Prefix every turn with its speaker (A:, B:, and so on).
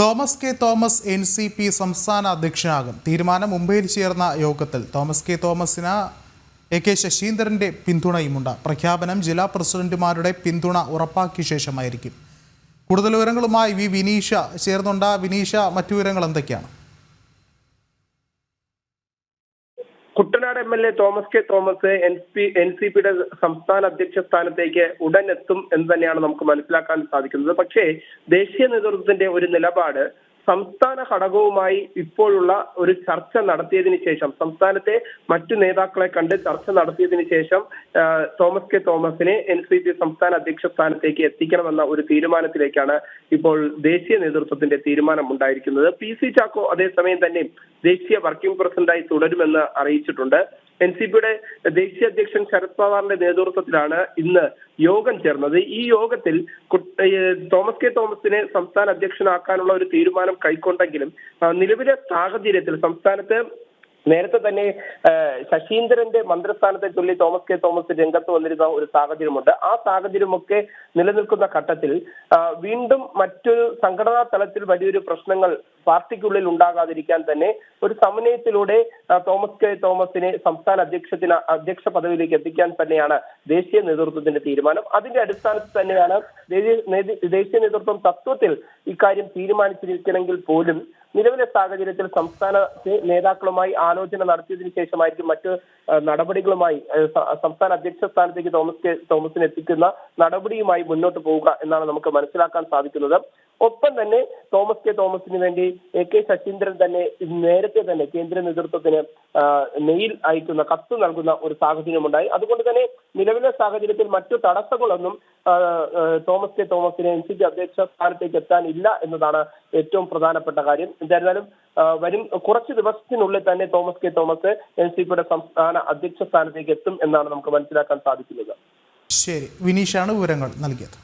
A: Thomas K Thomas NCP സംസ്ഥാന അധ്യക്ഷനാകും. തീരുമാനം മുംബൈയിൽ ചേർന്ന യോഗത്തിൽ തോമസ് കെ തോമസിന് AK ശശീന്ദ്രന്റെ പിന്തുണയുമുണ്ട്. പ്രഖ്യാപനം ജില്ലാ പ്രസിഡന്റുമാരുടെ പിന്തുണ ഉറപ്പാക്കിയ ശേഷമായിരിക്കും. കൂടുതൽ വിവരങ്ങളുമായി വിനീഷ ചേർന്നുണ്ട്. വിനീഷ, മറ്റു വിവരങ്ങൾ എന്തൊക്കെയാണ്?
B: Kuttanad MLA Thomas K Thomas NCPയുടെ സംസ്ഥാന അധ്യക്ഷ സ്ഥാനത്തേക്ക് ഉടൻ എത്തും എന്ന് തന്നെയാണ് നമുക്ക് മനസ്സിലാക്കാൻ സാധിക്കുന്നത്. പക്ഷേ ദേശീയ നേതൃത്വത്തിന്റെ ഒരു നിലപാട് സംസ്ഥാന ഘടകവുമായി ഇപ്പോഴുള്ള ഒരു ചർച്ച നടത്തിയതിനു ശേഷം, സംസ്ഥാനത്തെ മറ്റു നേതാക്കളെ കണ്ട് ചർച്ച നടത്തിയതിനു ശേഷം തോമസ് കെ തോമസിനെ NCP സംസ്ഥാന അധ്യക്ഷ സ്ഥാനത്തേക്ക് എത്തിക്കണമെന്ന ഒരു തീരുമാനത്തിലേക്കാണ് ഇപ്പോൾ ദേശീയ നേതൃത്വത്തിന്റെ തീരുമാനം ഉണ്ടായിരിക്കുന്നത്. PC ചാക്കോ അതേസമയം തന്നെ ദേശീയ വർക്കിംഗ് പ്രസിഡന്റായി തുടരുമെന്ന് അറിയിച്ചിട്ടുണ്ട്. NCPയുടെ ദേശീയ അധ്യക്ഷൻ ശരത് പവാറിന്റെ നേതൃത്വത്തിലാണ് ഇന്ന് യോഗം ചേർന്നത്. ഈ യോഗത്തിൽ തോമസ് കെ തോമസിനെ സംസ്ഥാന അധ്യക്ഷനാക്കാനുള്ള ഒരു തീരുമാനം കൈക്കൊണ്ടെങ്കിലും നിലവിലെ സാഹചര്യത്തിൽ സംസ്ഥാനത്ത് നേരത്തെ തന്നെ ശശീന്ദ്രന്റെ മന്ത്രിസ്ഥാനത്തെ ചൊല്ലി തോമസ് കെ തോമസ് രംഗത്ത് വന്നിരുന്ന ഒരു സാഹചര്യമുണ്ട്. ആ സാഹചര്യമൊക്കെ നിലനിൽക്കുന്ന ഘട്ടത്തിൽ വീണ്ടും മറ്റൊരു സംഘടനാ തലത്തിൽ വലിയൊരു പ്രശ്നങ്ങൾ പാർട്ടിക്കുള്ളിൽ ഉണ്ടാകാതിരിക്കാൻ തന്നെ ഒരു സമന്വയത്തിലൂടെ തോമസ് കെ തോമസിനെ സംസ്ഥാന അധ്യക്ഷ പദവിയിലേക്ക് എത്തിക്കാൻ തന്നെയാണ് ദേശീയ നേതൃത്വത്തിന്റെ തീരുമാനം. അതിന്റെ അടിസ്ഥാനത്തിൽ തന്നെയാണ് ദേശീയ നേതൃത്വം തത്വത്തിൽ ഇക്കാര്യം തീരുമാനിച്ചിരിക്കണമെങ്കിൽ പോലും നിലവിലെ സാഹചര്യത്തിൽ സംസ്ഥാന നേതാക്കളുമായി ആലോചന നടത്തിയതിനു ശേഷമായിരിക്കും മറ്റ് നടപടികളുമായി സംസ്ഥാന അധ്യക്ഷ സ്ഥാനത്തേക്ക് തോമസിനെ എത്തിക്കുന്ന നടപടിയുമായി മുന്നോട്ട് പോവുക എന്നാണ് നമുക്ക് മനസ്സിലാക്കാൻ സാധിക്കുന്നത്. ഒപ്പം തന്നെ തോമസ് കെ തോമസിന് വേണ്ടി AK ശശീന്ദ്രൻ തന്നെ നേരത്തെ തന്നെ കേന്ദ്ര നേതൃത്വത്തിന് മെയിൽ അയക്കുന്ന, കത്ത് നൽകുന്ന ഒരു സാഹചര്യമുണ്ടായി. അതുകൊണ്ട് തന്നെ നിലവിലെ സാഹചര്യത്തിൽ മറ്റു തടസ്സങ്ങളൊന്നും തോമസ് കെ തോമസിനെ NCP അധ്യക്ഷ സ്ഥാനത്തേക്ക് എത്താനില്ല എന്നതാണ് ഏറ്റവും പ്രധാനപ്പെട്ട കാര്യം. എന്തായിരുന്നാലും വരും കുറച്ച് ദിവസത്തിനുള്ളിൽ തന്നെ തോമസ് കെ തോമസ് NCPയുടെ സംസ്ഥാന അധ്യക്ഷ സ്ഥാനത്തേക്ക് എത്തും എന്നാണ് നമുക്ക് മനസ്സിലാക്കാൻ സാധിക്കുന്നത്.
A: ശരി, വിനീഷാണ് വിവരങ്ങൾ നൽകിയത്.